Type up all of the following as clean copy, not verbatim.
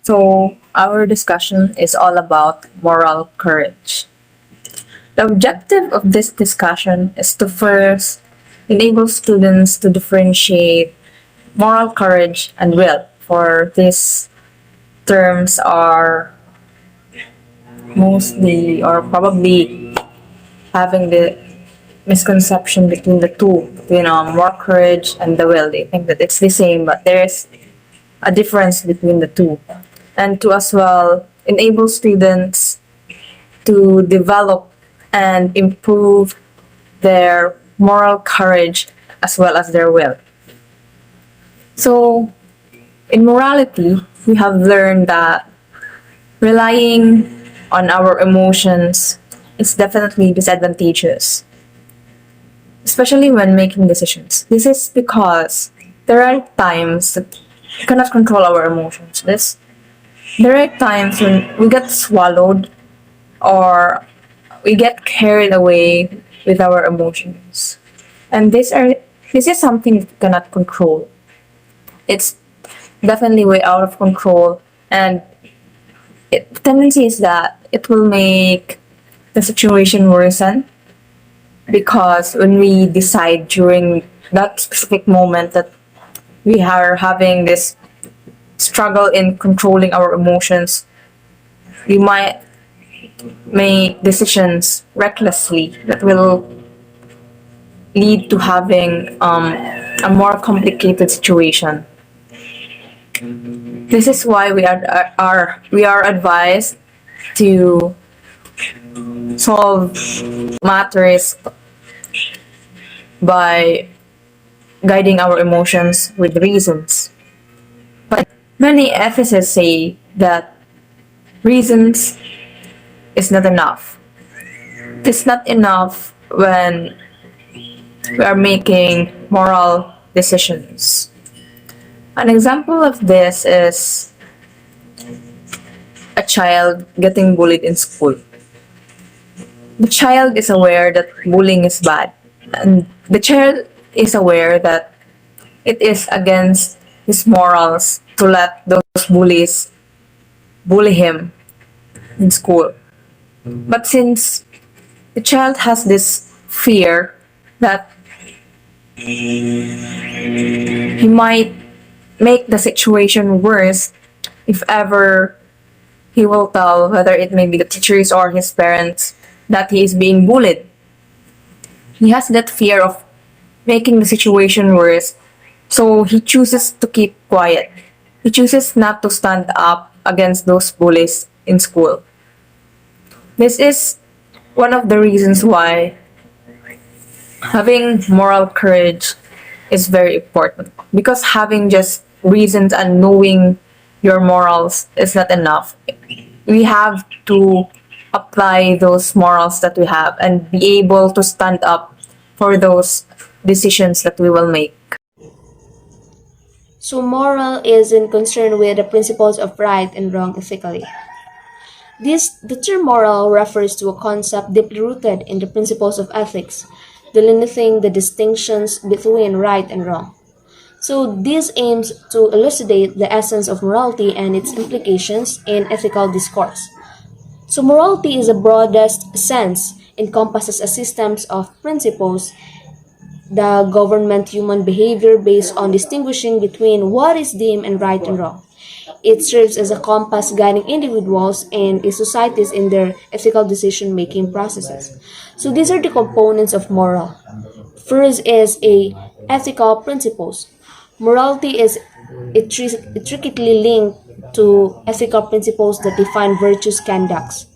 So, our discussion is all about moral courage. The objective of this discussion is to first enable students to differentiate moral courage and will, for these terms are mostly or probably having the misconception between the two, between moral courage and the will. They think that it's the same, but there's a difference between the two. And to as well enable students to develop and improve their moral courage as well as their will. So, in morality, we have learned that relying on our emotions is definitely disadvantageous, especially when making decisions. This is because there are times that we cannot control our emotions. There are times when we get swallowed or we get carried away with our emotions. And this is something we cannot control. It's definitely way out of control, and the tendency is that it will make the situation worsen, because when we decide during that specific moment that we are having this struggle in controlling our emotions, we might make decisions recklessly that will lead to having a more complicated situation. This is why we are advised to solve matters by guiding our emotions with reasons. But many ethicists say that reasons is not enough. It's not enough when we are making moral decisions. An example of this is a child getting bullied in school. The child is aware that bullying is bad, and the child is aware that it is against his morals to let those bullies bully him in school. But since the child has this fear that he might make the situation worse if ever he will tell, whether it may be the teachers or his parents, that he is being bullied. He has that fear of making the situation worse, so he chooses to keep quiet. He chooses not to stand up against those bullies in school. This is one of the reasons why having moral courage is very important, because having just reasons and knowing your morals is not enough. We have to apply those morals that we have and be able to stand up for those decisions that we will make. So moral is in concern with the principles of right and wrong ethically. The term moral refers to a concept deeply rooted in the principles of ethics, delimiting the distinctions between right and wrong. So this aims to elucidate the essence of morality and its implications in ethical discourse. So morality is the broadest sense encompasses a system of principles that govern human behavior based on distinguishing between what is deemed and right and wrong. It serves as a compass guiding individuals and societies in their ethical decision-making processes. So these are the components of moral. First is a ethical principles. Morality is intricately linked to ethical principles that define virtuous conducts.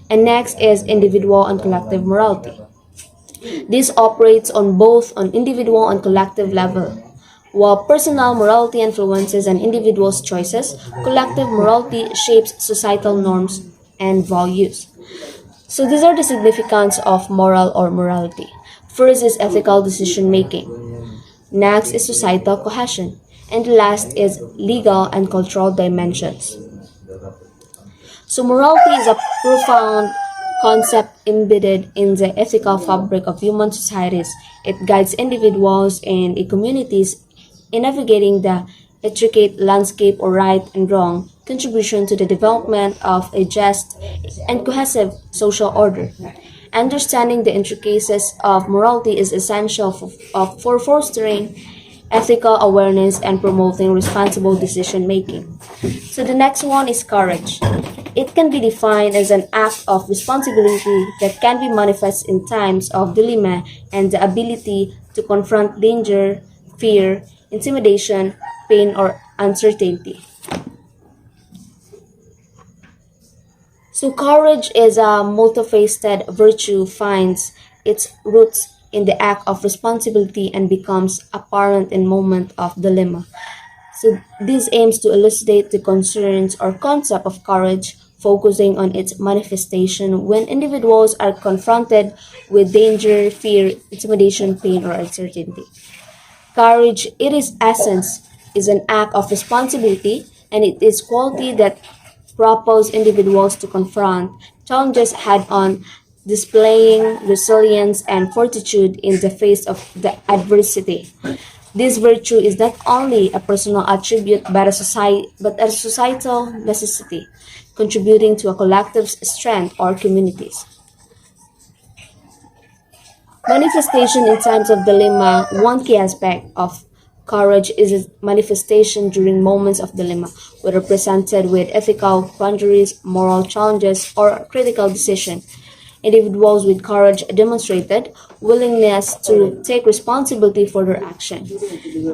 And next is individual and collective morality. This operates on both an individual and collective level. While personal morality influences an individual's choices, collective morality shapes societal norms and values. So these are the significance of moral or morality. First is ethical decision making. Next is societal cohesion. And last is legal and cultural dimensions. So morality is a profound concept embedded in the ethical fabric of human societies. It guides individuals and communities in navigating the intricate landscape or right and wrong contribution to the development of a just and cohesive social order. Understanding the intricacies of morality is essential for fostering ethical awareness and promoting responsible decision making. So the next one is courage. It can be defined as an act of responsibility that can be manifest in times of dilemma and the ability to confront danger, fear, intimidation, pain, or uncertainty. So courage is a multifaceted virtue finds its roots in the act of responsibility and becomes apparent in moment of dilemma. So this aims to elucidate the concerns or concept of courage, focusing on its manifestation when individuals are confronted with danger, fear, intimidation, pain, or uncertainty. Courage, it is essence, is an act of responsibility, and it is quality that propels individuals to confront challenges head-on, displaying resilience and fortitude in the face of the adversity. This virtue is not only a personal attribute but a societal necessity, contributing to a collective strength or communities. Manifestation in times of dilemma. One key aspect of courage is its manifestation during moments of dilemma, whether presented with ethical boundaries, moral challenges, or critical decision. Individuals with courage demonstrated willingness to take responsibility for their action.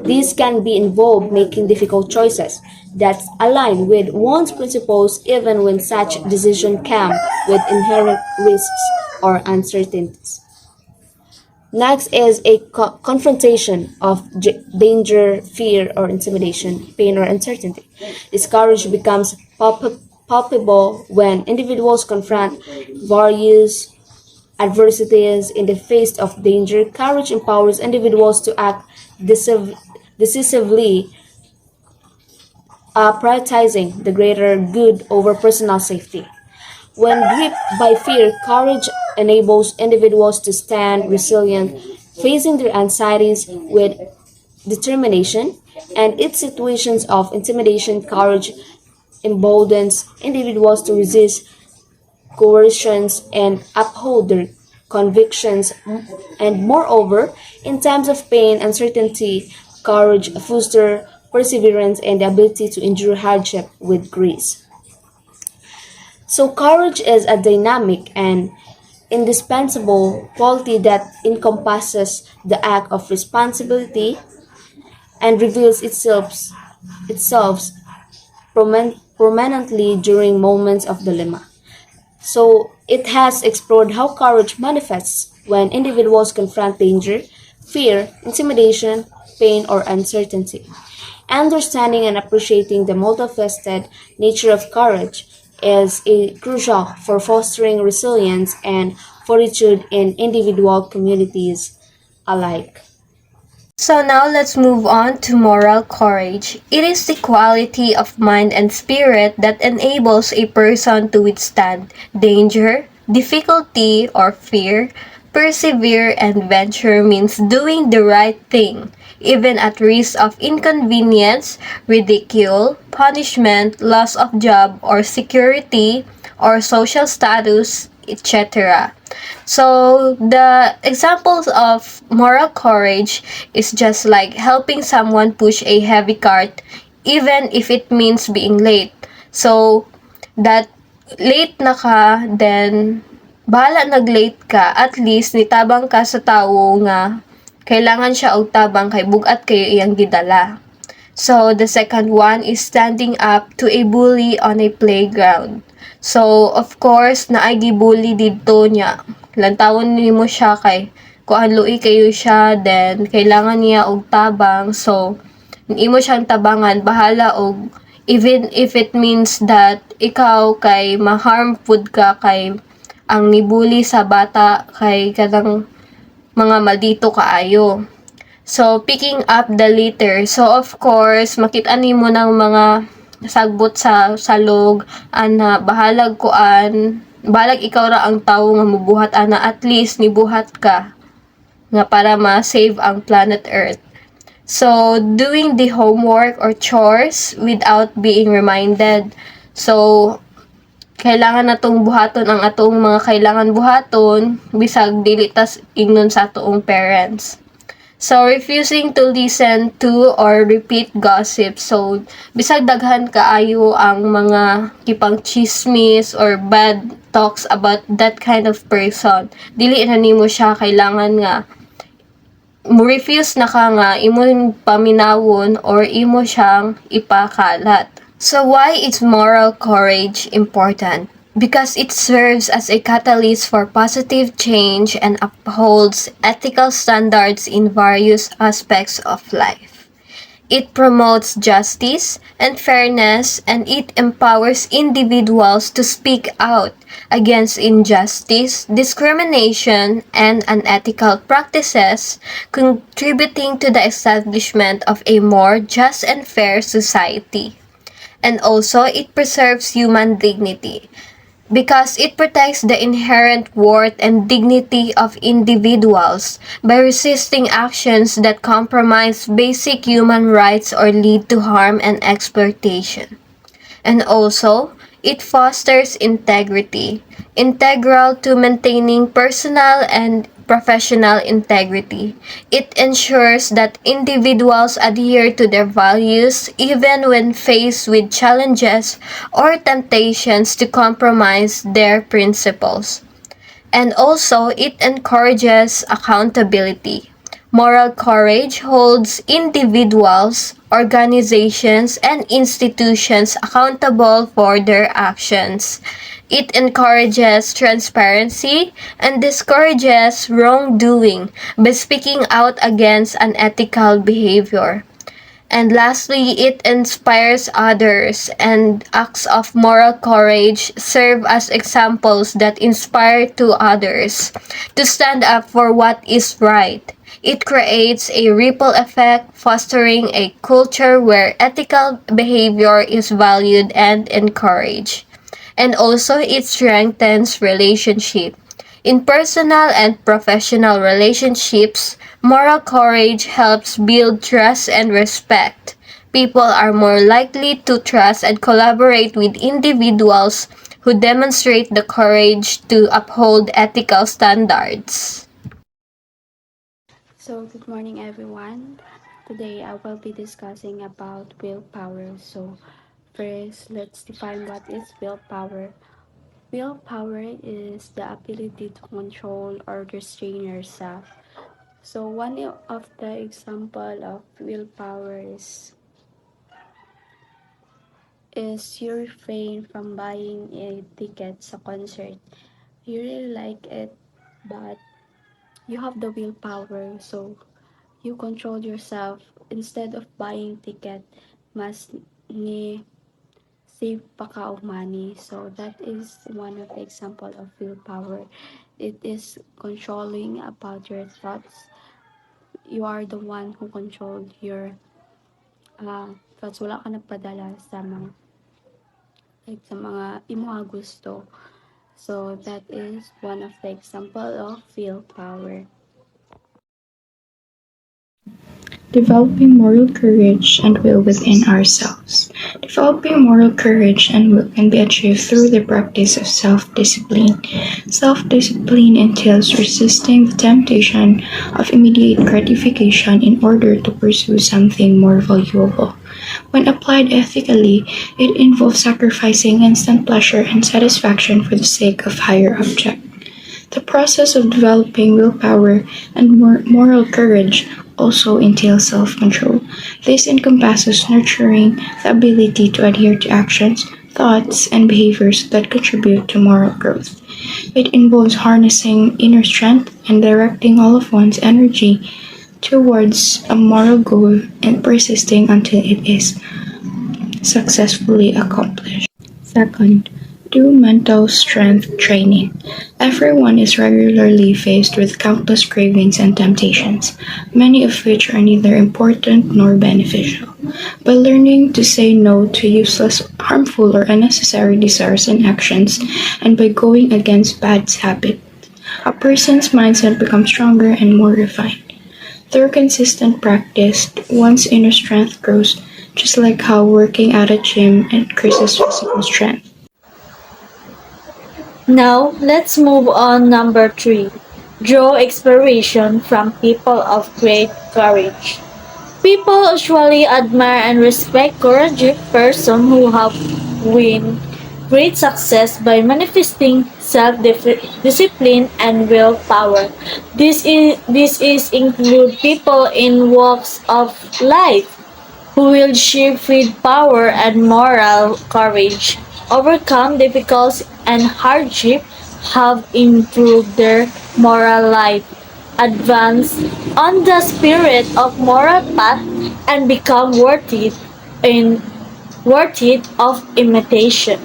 These can be involved making difficult choices that align with one's principles even when such decisions come with inherent risks or uncertainties. Next is a confrontation of danger, fear, or intimidation, pain, or uncertainty. This courage becomes palpable when individuals confront various adversities in the face of danger. Courage empowers individuals to act decisively, prioritizing the greater good over personal safety. When gripped by fear, courage enables individuals to stand resilient, facing their anxieties with determination, and in situations of intimidation, courage emboldens individuals to resist coercions and uphold their convictions. And moreover, in times of pain, uncertainty, courage fosters perseverance and the ability to endure hardship with grace. So, courage is a dynamic and indispensable quality that encompasses the act of responsibility and reveals itself prominently during moments of dilemma. So, it has explored how courage manifests when individuals confront danger, fear, intimidation, pain, or uncertainty. Understanding and appreciating the multifaceted nature of courage is crucial for fostering resilience and fortitude in individual communities alike. So now let's move on to moral courage. It is the quality of mind and spirit that enables a person to withstand danger, difficulty, or fear. Persevere and venture means doing the right thing, even at risk of inconvenience, ridicule, punishment, loss of job or security, or social status, etc. So the examples of moral courage is just like helping someone push a heavy cart even if it means being late. So that late na ka, then bahala nag-late ka, at least nitabang ka sa tawo nga kailangan siya og tabang kay bugat kayo iyang gidala. So, the second one is standing up to a bully on a playground. So, of course, naay gibully didto niya. Lantawon nimo siya kay kuan luoy kayo siya, then kailangan niya og tabang. So, imo siyang tabangan, bahala og even if it means that ikaw kay ma-harm food ka kay ang nibully sa bata kay kanang mga maldito kaayo. So, picking up the litter. So, of course, makita nimo ng mga sagbot sa salog, ana, bahalag ikaw ra ang tawo nga mubuhat, ana, at least nibuhat ka, nga para ma-save ang planet Earth. So, doing the homework or chores without being reminded. So, kailangan natong buhaton ang atong mga kailangan buhaton bisag dili tas ingnon sa atoong parents. So, refusing to listen to or repeat gossip. So, bisag daghan kaayo ang mga kipang chismis or bad talks about that kind of person. Dili na nimo siya kailangan nga mo refuse na ka nga imo paminawon or imo siyang ipakalat. So why is moral courage important? Because it serves as a catalyst for positive change and upholds ethical standards in various aspects of life. It promotes justice and fairness, and it empowers individuals to speak out against injustice, discrimination, and unethical practices, contributing to the establishment of a more just and fair society. And also, it preserves human dignity because it protects the inherent worth and dignity of individuals by resisting actions that compromise basic human rights or lead to harm and exploitation. And also, it fosters integrity, integral to maintaining personal and professional integrity. It ensures that individuals adhere to their values even when faced with challenges or temptations to compromise their principles. And also, it encourages accountability. Moral courage holds individuals, organizations, and institutions accountable for their actions. It encourages transparency and discourages wrongdoing by speaking out against unethical behavior. And lastly, it inspires others, and acts of moral courage serve as examples that inspire to others to stand up for what is right. It creates a ripple effect, fostering a culture where ethical behavior is valued and encouraged. And also, it strengthens relationship. In personal and professional relationships, moral courage helps build trust and respect. People are more likely to trust and collaborate with individuals who demonstrate the courage to uphold ethical standards. So, good morning everyone. Today I will be discussing about willpower. So, first, let's define what is willpower. Willpower is the ability to control or restrain yourself. So, one of the example of willpower is you refrain from buying a ticket sa concert. You really like it, but you have the willpower, so you control yourself. Instead of buying ticket, mas ni save pa ka og money. So that is one of the example of willpower. It is controlling about your thoughts. You are the one who control your thoughts. Wala ka nagpadala sa mga imuha gusto. So that is one of the example of willpower. Developing moral courage and will within ourselves. Developing moral courage and will can be achieved through the practice of self-discipline. Self-discipline entails resisting the temptation of immediate gratification in order to pursue something more valuable. When applied ethically, it involves sacrificing instant pleasure and satisfaction for the sake of higher object. The process of developing willpower and moral courage also entails self-control. This encompasses nurturing the ability to adhere to actions, thoughts, and behaviors that contribute to moral growth. It involves harnessing inner strength and directing all of one's energy towards a moral goal and persisting until it is successfully accomplished. Second, do mental strength training. Everyone is regularly faced with countless cravings and temptations, many of which are neither important nor beneficial. By learning to say no to useless, harmful, or unnecessary desires and actions, and by going against bad habits, a person's mindset becomes stronger and more refined. Through consistent practice, one's inner strength grows, just like how working at a gym increases physical strength. Now, let's move on number 3. Draw inspiration from people of great courage. People usually admire and respect courageous persons who have won great success by manifesting self-discipline and willpower. This is include people in walks of life who will shift with power and moral courage, overcome difficulties and hardship, have improved their moral life, advance on the spirit of moral path, and become worthy of imitation.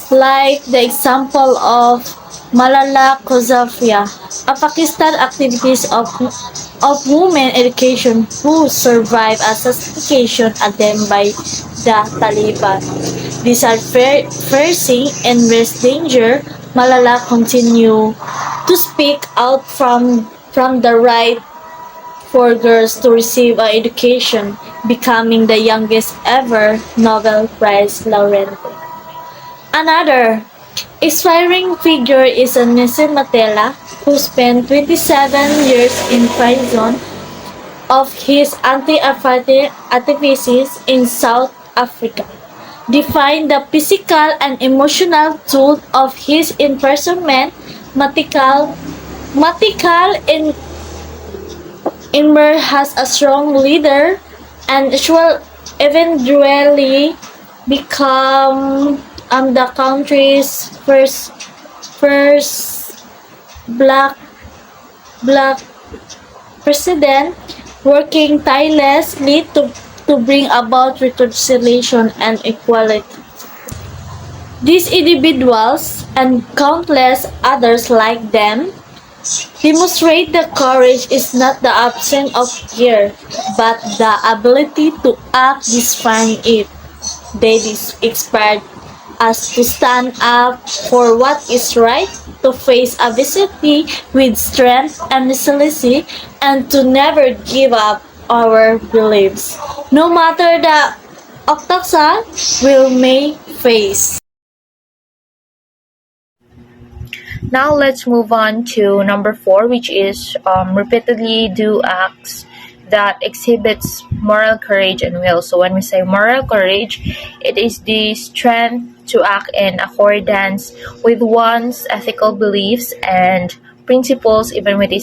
Like the example of Malala Yousafzai, a Pakistan activist of women education who survived a assassination attempt by the Taliban. These are facing endless danger. Malala continued to speak out from the right for girls to receive an education, becoming the youngest ever Nobel Prize laureate. Another inspiring figure is Nelson Mandela, who spent 27 years in prison of his anti-apartheid activities in South Africa. Defined the physical and emotional toll of his imprisonment, Matical emerged as a strong leader and eventually become the country's first black president, working tirelessly to bring about reconciliation and equality. These individuals and countless others like them demonstrate that courage is not the absence of fear, but the ability to act despite it. They inspired us to stand up for what is right, to face adversity with strength and resilience, and to never give up our beliefs, no matter the obstacles we may face. Now let's move on to number 4, which is repeatedly do acts that exhibits moral courage and will. So when we say moral courage, it is the strength to act in accordance with one's ethical beliefs and principles, even when it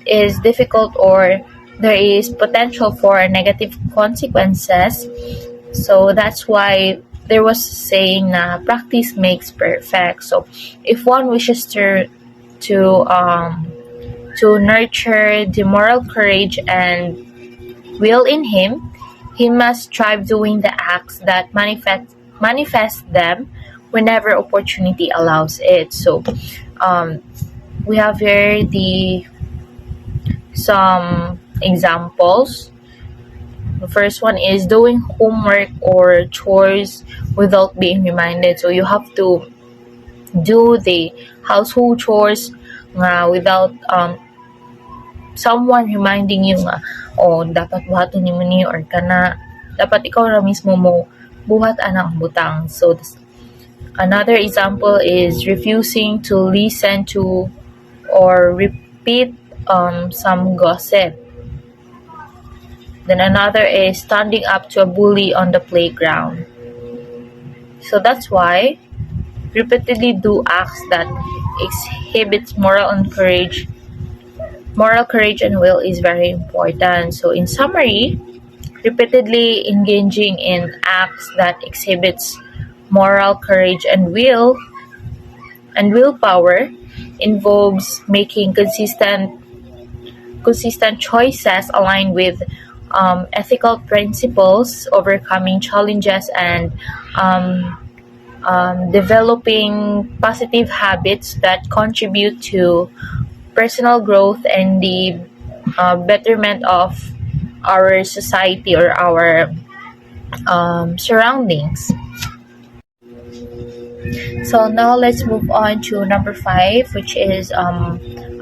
is difficult or there is potential for negative consequences. So that's why there was saying na practice makes perfect. So if one wishes to nurture the moral courage and will in him, he must strive doing the acts that manifest them whenever opportunity allows it. So we have here some examples. The first one is doing homework or chores without being reminded. So you have to do the household chores without someone reminding you nga, dapat buhaton ni mo ni or kana. Dapat ikaw ra mismo mo buhat ang butang. So another example is refusing to listen to or repeat some gossip. Then another is standing up to a bully on the playground. So that's why repeatedly do acts that exhibits moral courage and will is very important. So in summary, repeatedly engaging in acts that exhibits moral courage and willpower involves making consistent choices aligned with ethical principles, overcoming challenges, and developing positive habits that contribute to personal growth and the betterment of our society or our surroundings. So now let's move on to number 5, which is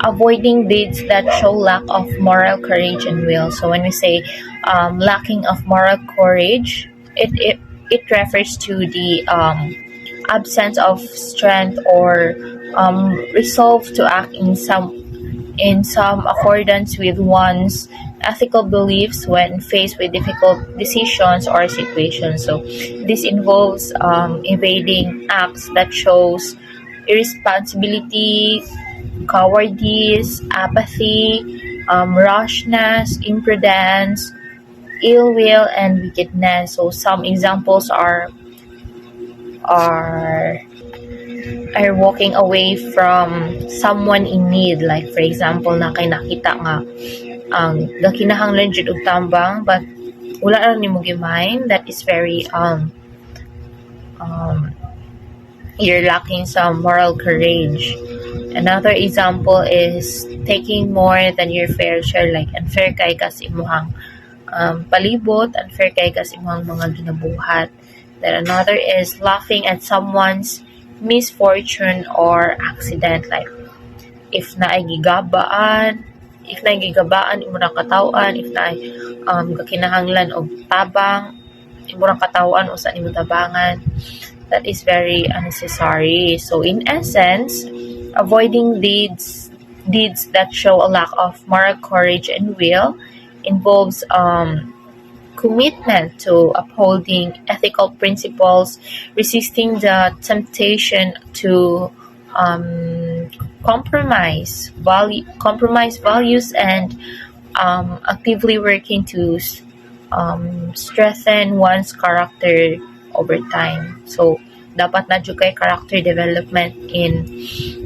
avoiding deeds that show lack of moral courage and will. So when we say lacking of moral courage, it refers to the absence of strength or resolve to act in some accordance with one's ethical beliefs when faced with difficult decisions or situations. So this involves evading acts that shows irresponsibility, cowardice, apathy, rashness, imprudence, ill will, and wickedness. So some examples are walking away from someone in need, like for example na kay nakita nga ang gakinahanglan jud og tambang but wala ra nimo gimain. That is very you're lacking some moral courage. Another example is taking more than your fair share, like unfair kay kas imuhang palibot, unfair kay kas imuhang mga ginabuhat. Then another is laughing at someone's misfortune or accident, like if naay gigabaan imo ra katawan, if naay gakinahanglan og tabang imo ra katawan usa nimo tabangan. That is very unnecessary. So in essence, avoiding deeds that show a lack of moral courage and will involves commitment to upholding ethical principles, resisting the temptation to compromise values, and actively working to strengthen one's character over time. So dapat na jud kay character development in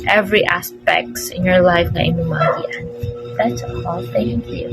every aspects in your life na imong maagian. That's all. Thank you.